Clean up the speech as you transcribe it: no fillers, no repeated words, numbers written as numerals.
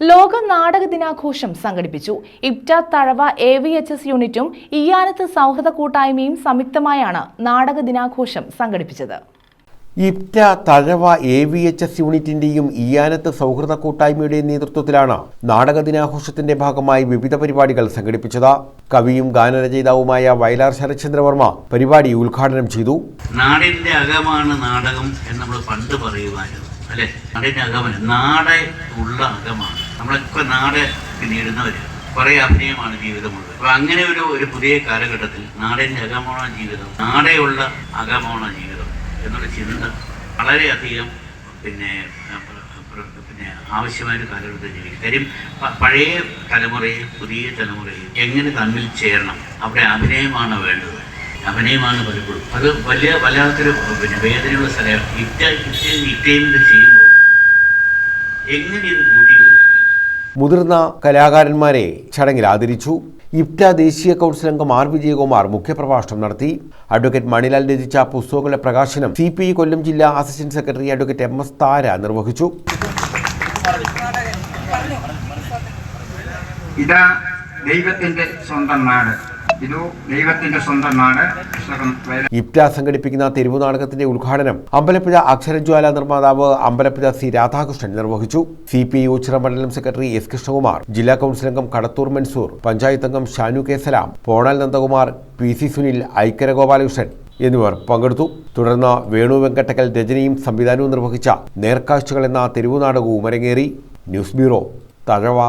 ലോക നാടക ദിനാഘോഷം സംഘടിപ്പിച്ചു. ഇപ്റ്റ തഴവ AVHS യൂണിറ്റും ഇയാനത്ത് സൗഹൃദ കൂട്ടായ്മയും സംയുക്തമായാണ് നാടക ദിനാഘോഷം സംഘടിപ്പിച്ചത്. ഇപ്റ്റ തഴവ AVHS യൂണിറ്റിന്റെയും ഇയാനത്ത് സൗഹൃദ കൂട്ടായ്മയുടെയും നേതൃത്വത്തിലാണ് നാടക ദിനാഘോഷത്തിന്റെ ഭാഗമായി വിവിധ പരിപാടികൾ സംഘടിപ്പിച്ചത്. കവിയും ഗാനരചയിതാവുമായ വയലാർ ശരത്ചന്ദ്രവർമ്മ പരിപാടി ഉദ്ഘാടനം ചെയ്തു. നാടിന്റെ അകമാണ് നാടകം എന്ന് നമ്മൾ പണ്ട് പറയുമായിരുന്നു, അല്ലെ? നാടിന്റെ അകമാണ്, നാടെ ഉള്ള അകമാണ്. നമ്മളൊക്കെ നാട് നേടുന്നവര്, കുറെ അഭിനയമാണ് ജീവിതമുള്ളത്. അപ്പൊ അങ്ങനെ ഒരു പുതിയ കാലഘട്ടത്തിൽ നാടിന്റെ അകമാണോ ജീവിതം, നാടെയുള്ള അകമാണോ ജീവിതം എന്നുള്ള ചിന്ത വളരെയധികം ആവശ്യമായൊരു കാലഘട്ടത്തിൽ ജീവിക്കും. കാര്യം പഴയ തലമുറയും പുതിയ തലമുറയും എങ്ങനെ തമ്മിൽ ചേരണം, അവിടെ അഭിനയമാണ് വേണ്ടത്. അഭിനയമാണ് പലപ്പോഴും അത് വല്ലാത്തൊരു വേദനയുള്ള സ്ഥലമാണ്. ഇറ്റയും ചെയ്യുമ്പോൾ എങ്ങനെ ഇത് കൂട്ടി മുതിർന്ന കലാകാരന്മാരെ ചടങ്ങിൽ ആദരിച്ചു. ഇപ്റ്റ ദേശീയ കൗൺസിൽ അംഗം R. വിജയകുമാർ മുഖ്യപ്രഭാഷണം നടത്തി. അഡ്വക്കേറ്റ് മണിലാൽ രചിച്ച പുസ്തകങ്ങളുടെ പ്രകാശനം CPI കൊല്ലം ജില്ലാ അസിസ്റ്റന്റ് സെക്രട്ടറി അഡ്വക്കേറ്റ് MS താര നിർവഹിച്ചു. ഇതാ ദൈവത്തിന്റെ സ്വന്തം നാട്, ദൈവത്തിന്റെ സ്വന്തം നാട്. ഇപ്റ്റ സംഘടിപ്പിക്കുന്ന തെരുവു നാടകത്തിന്റെ ഉദ്ഘാടനം അമ്പലപ്പുഴ അക്ഷരജ്വാല നിർമ്മാതാവ് അമ്പലപ്പുഴ C. രാധാകൃഷ്ണൻ നിർവഹിച്ചു. CPI ഓച്ചിറ മണ്ഡലം സെക്രട്ടറി S. കൃഷ്ണകുമാർ, ജില്ലാ കൗൺസിൽ അംഗം കടത്തൂർ മൻസൂർ, പഞ്ചായത്ത് അംഗം ഷാനു K. സലാം, പോണൽ നന്ദകുമാർ, PC. സുനിൽ, ഐക്കര ഗോപാലകൃഷ്ണൻ എന്നിവർ പങ്കെടുത്തു. തുടർന്ന് വേണു വെങ്കട്ടക്കൽ രചനയും സംവിധാനവും നിർവഹിച്ച നേർക്കാഴ്ചകൾ എന്ന തെരുവു നാടകവും അരങ്ങേറി. News bureau, Thazhava.